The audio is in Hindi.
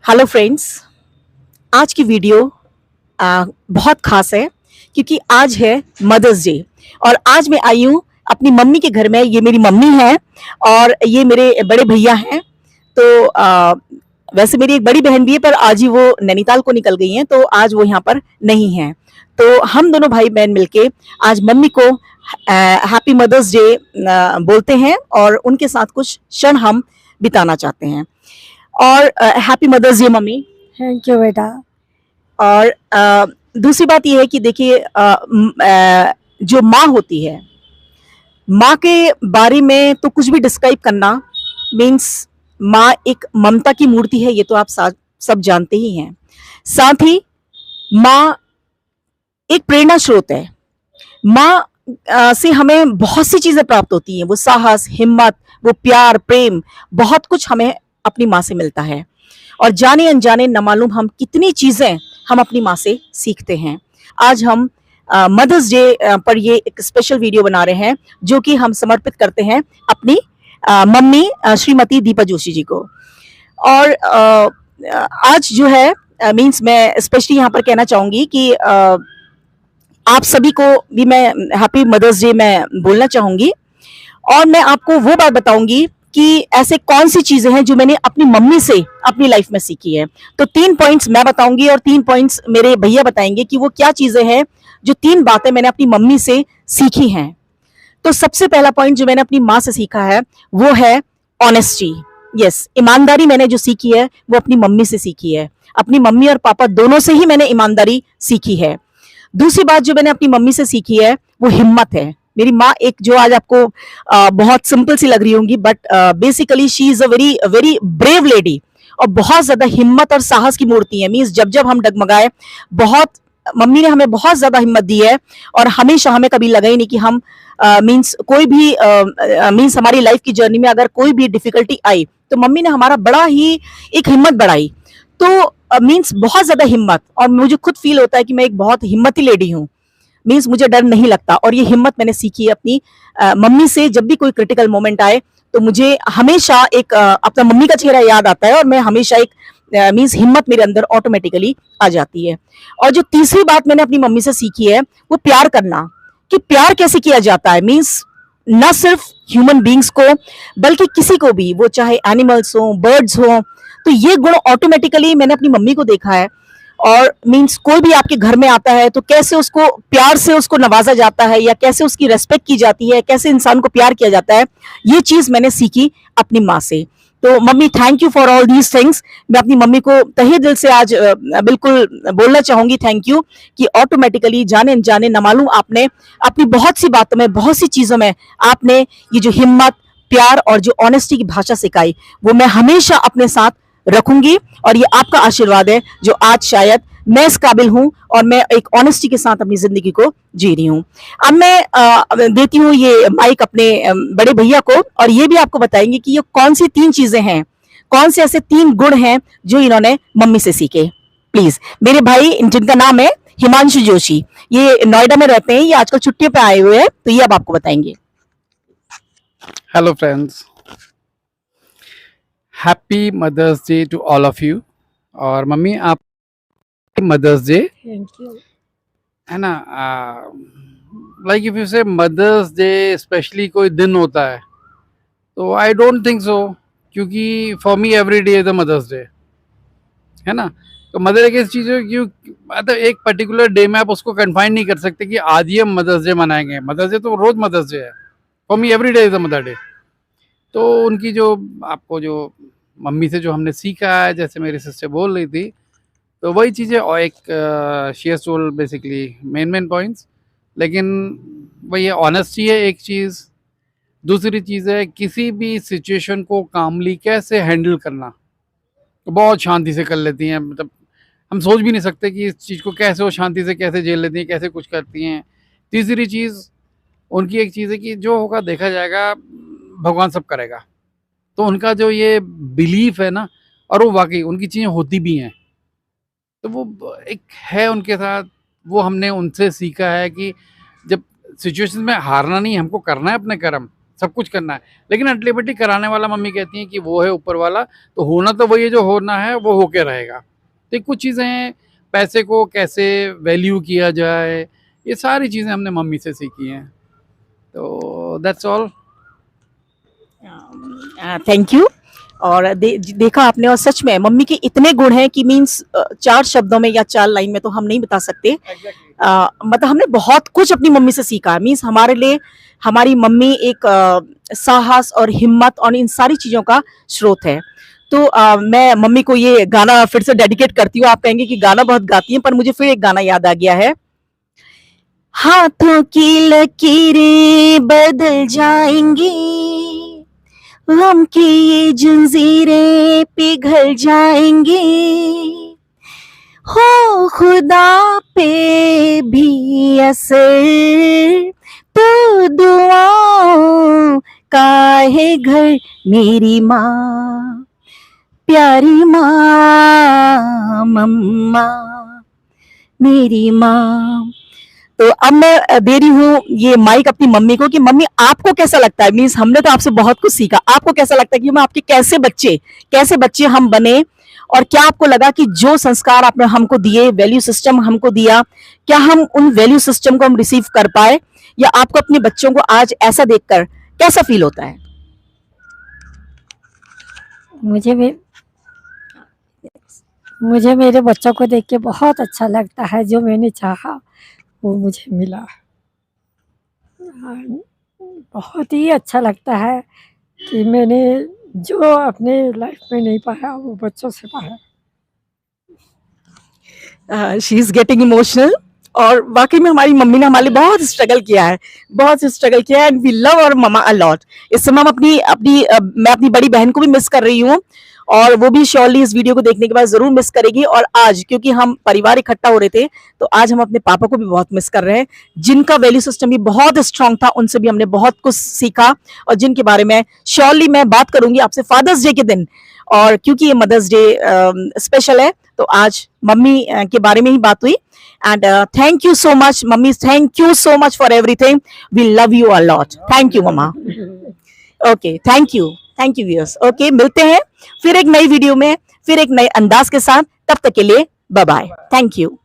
Hello friends. आज की वीडियो बहुत खास है क्योंकि आज है मदर्स डे और आज मैं आई हूँ अपनी मम्मी के घर में। ये मेरी मम्मी है और ये मेरे बड़े भैया हैं। तो वैसे मेरी एक बड़ी बहन भी है पर आज ही वो नैनीताल को निकल गई हैं, तो आज वो यहाँ पर नहीं हैं। तो हम दोनों भाई बहन मिलके आज मम्मी को हैप्पी मदर्स डे बोलते हैं और उनके साथ कुछ क्षण हम बिताना चाहते हैं। और happy mother's day mummy. Thank you बेटा। और दूसरी बात ये है कि देखिए जो माँ होती है, माँ के बारे में तो कुछ भी डिस्क्राइब करना मीन्स माँ एक ममता की मूर्ति है, ये तो आप सब जानते ही हैं। साथ ही माँ एक प्रेरणा स्रोत है। माँ से हमें बहुत सी चीजें प्राप्त होती हैं, वो साहस, हिम्मत, वो प्यार, प्रेम, बहुत कुछ हमें अपनी माँ से मिलता है। और जाने अनजाने न मालूम हम कितनी चीजें हम अपनी माँ से सीखते हैं। आज हम मदर्स डे पर ये एक स्पेशल वीडियो बना रहे हैं जो कि हम समर्पित करते हैं अपनी मम्मी श्रीमती दीपा जोशी जी को। और आज जो है मीन्स मैं स्पेशली यहाँ पर कहना चाहूंगी कि आप सभी को भी मैं हैप्पी मदर्स डे मैं बोलना चाहूंगी। और मैं आपको वो बात बताऊंगी कि ऐसे कौन सी चीजें हैं जो मैंने अपनी मम्मी से अपनी लाइफ में सीखी है। तो 3 पॉइंट्स मैं बताऊंगी और 3 पॉइंट्स मेरे भैया बताएंगे कि वो क्या चीजें हैं, जो 3 बातें मैंने अपनी मम्मी से सीखी हैं। तो सबसे पहला पॉइंट जो मैंने अपनी माँ से सीखा है वो है ऑनेस्टी। यस, ईमानदारी मैंने जो सीखी है वो अपनी मम्मी से सीखी है। अपनी मम्मी और पापा दोनों से ही मैंने ईमानदारी सीखी है। दूसरी बात जो मैंने अपनी मम्मी से सीखी है वो हिम्मत है। मेरी माँ एक जो आज आपको बहुत सिंपल सी लग रही होंगी but basically she is a very very brave lady और बहुत ज्यादा हिम्मत और साहस की मूर्ति है। मीन्स जब जब हम डगमगाए, बहुत मम्मी ने हमें बहुत ज्यादा हिम्मत दी है और हमेशा हमें कभी लगा ही नहीं कि हम मीन्स कोई भी मीन्स हमारी लाइफ की जर्नी में अगर कोई भी डिफिकल्टी आई तो मम्मी ने हमारा बड़ा ही एक हिम्मत बढ़ाई। तो मीन्स बहुत ज्यादा हिम्मत, और मुझे खुद फील होता है कि मैं एक बहुत हिम्मती लेडी हूँ। मीन्स मुझे डर नहीं लगता और ये हिम्मत मैंने सीखी है अपनी मम्मी से। जब भी कोई क्रिटिकल मोमेंट आए तो मुझे हमेशा एक अपना मम्मी का चेहरा याद आता है और मैं हमेशा एक मीन्स हिम्मत मेरे अंदर ऑटोमेटिकली आ जाती है। और जो तीसरी बात मैंने अपनी मम्मी से सीखी है वो प्यार करना, कि प्यार कैसे किया जाता है। मीन्स न सिर्फ ह्यूमन बींग्स को बल्कि किसी को भी, वो चाहे एनिमल्स हो, बर्ड्स हो। तो ये गुण ऑटोमेटिकली मैंने अपनी मम्मी को देखा है। और मीन्स कोई भी आपके घर में आता है तो कैसे उसको प्यार से उसको नवाजा जाता है या कैसे उसकी रेस्पेक्ट की जाती है, कैसे इंसान को प्यार किया जाता है, ये चीज मैंने सीखी अपनी माँ से। तो mummy thank you for all these things. मैं अपनी मम्मी को तहे दिल से आज बिल्कुल बोलना चाहूंगी थैंक यू, कि ऑटोमेटिकली जाने अनजाने न मालूम आपने अपनी बहुत सी बातों में, बहुत सी चीजों में आपने ये जो हिम्मत, प्यार और जो ऑनेस्टी की भाषा सिखाई वो मैं हमेशा अपने साथ रखूंगी। और ये आपका आशीर्वाद है जो आज शायद मैं इस काबिल हूं और मैं एक ऑनेस्टी के साथ अपनी जिंदगी को जी रही हूं। अब मैं देती हूँ ये माइक अपने बड़े भैया को और ये भी आपको बताएंगे कि ये कौन सी 3 चीजें हैं, कौन से ऐसे 3 गुण हैं जो इन्होंने मम्मी से सीखे। प्लीज मेरे भाई, जिनका नाम है हिमांशु जोशी, ये नोएडा में रहते हैं, ये आजकल छुट्टियों पे आए हुए हैं, तो ये अब आपको बताएंगे। Hello friends, happy mother's day to all of you. और मम्मी आप मदर्स डे थैंक यू। है ना, like if you say mother's day specially कोई दिन होता है तो आई डोंट थिंक सो, क्योंकि for me every day is a mother's day, है ना। तो मदर एक ऐसी चीज़ है, क्यों मतलब एक पर्टिकुलर डे में आप उसको कन्फाइन नहीं कर सकते कि आज ही हम मदर्स डे मनाएंगे। मदर्स डे तो रोज मदर्स डे है, for me every day is a mother day. तो उनकी जो आपको जो मम्मी से जो हमने सीखा है, जैसे मेरी सिस्टर बोल रही थी, तो वही चीज़ें और एक she has told basically main points. लेकिन वही है, ऑनेस्टी है एक चीज़। दूसरी चीज़ है किसी भी सिचुएशन को कामली कैसे हैंडल करना, तो बहुत शांति से कर लेती हैं। मतलब हम सोच भी नहीं सकते कि इस चीज़ को कैसे वो शांति से कैसे झेल लेती हैं, कैसे कुछ करती हैं। तीसरी चीज़ उनकी एक चीज़ है कि जो होगा देखा जाएगा, भगवान सब करेगा। तो उनका जो ये बिलीफ है ना, और वो वाकई उनकी चीज़ें होती भी हैं, तो वो एक है उनके साथ। वो हमने उनसे सीखा है कि जब सिचुएशन में हारना नहीं, हमको करना है अपने कर्म। सब कुछ करना है, लेकिन अल्टीमेटली कराने वाला मम्मी कहती हैं कि वो है ऊपर वाला, तो होना तो वही है, जो होना है वो होके रहेगा। तो कुछ चीज़ें, पैसे को कैसे वैल्यू किया जाए, ये सारी चीज़ें हमने मम्मी से सीखी हैं। तो दैट्स ऑल। Thank you. और देखा आपने, और सच में मम्मी के इतने गुण हैं कि मीन्स 4 शब्दों में या 4 लाइन में तो हम नहीं बता सकते। मतलब हमने बहुत कुछ अपनी मम्मी से सीखा। मीन्स हमारे लिए हमारी मम्मी एक साहस और हिम्मत और इन सारी चीज़ों का स्रोत है। तो मैं मम्मी को ये गाना फिर से डेडिकेट करती हूँ। आप कहेंगे कि गाना बहुत गाती हैं, पर मुझे फिर एक गाना याद आ गया है। हाथों की लकीरें बदल जाएंगी, गम की ये जंजीरें पिघल जाएंगी, हो खुदा पे भी असर तो दुआओं का है घर। मेरी माँ, प्यारी माँ, मम्मा, मेरी माँ। तो अब मैं दे रही हूँ ये माइक अपनी मम्मी को कि मम्मी आपको कैसा लगता है, मीन्स हमने तो आपसे बहुत कुछ सीखा, आपको कैसा लगता है कि हम आपके कैसे बच्चे हम बने, और क्या आपको लगा कि जो संस्कार आपने हमको दिए, वैल्यू सिस्टम हमको दिया, क्या हम उन वैल्यू सिस्टम को हम रिसीव कर पाए, या आपको अपने बच्चों को आज ऐसा देखकर कैसा फील होता है? मुझे भी मुझे मेरे बच्चों को देख के बहुत अच्छा लगता है। जो मैंने चाहा वो मुझे मिला। बहुत ही अच्छा लगता है कि मैंने जो अपने लाइफ में नहीं पाया वो बच्चों से पाया। She is getting emotional. और वाकई में हमारी मम्मी ने हमारे लिए बहुत स्ट्रगल किया है, and we love our mama a lot. इस समय हम मैं अपनी बड़ी बहन को भी मिस कर रही हूँ, और वो भी श्योरली इस वीडियो को देखने के बाद जरूर मिस करेगी। और आज क्योंकि हम परिवार इकट्ठा हो रहे थे, तो आज हम अपने पापा को भी बहुत मिस कर रहे हैं, जिनका वैल्यू सिस्टम भी बहुत स्ट्रांग था। उनसे भी हमने बहुत कुछ सीखा, और जिनके बारे में श्योरली मैं बात करूंगी आपसे फादर्स डे के दिन। और क्योंकि ये मदर्स डे स्पेशल है, तो आज मम्मी के बारे में ही बात हुई। And thank you so much mummy, thank you so much for everything. We love you a lot. Thank you mamma. Okay, thank you viewers. Okay, मिलते हैं फिर एक नई वीडियो में, फिर एक नए अंदाज के साथ। तब तक के लिए बाय बाय। Thank you.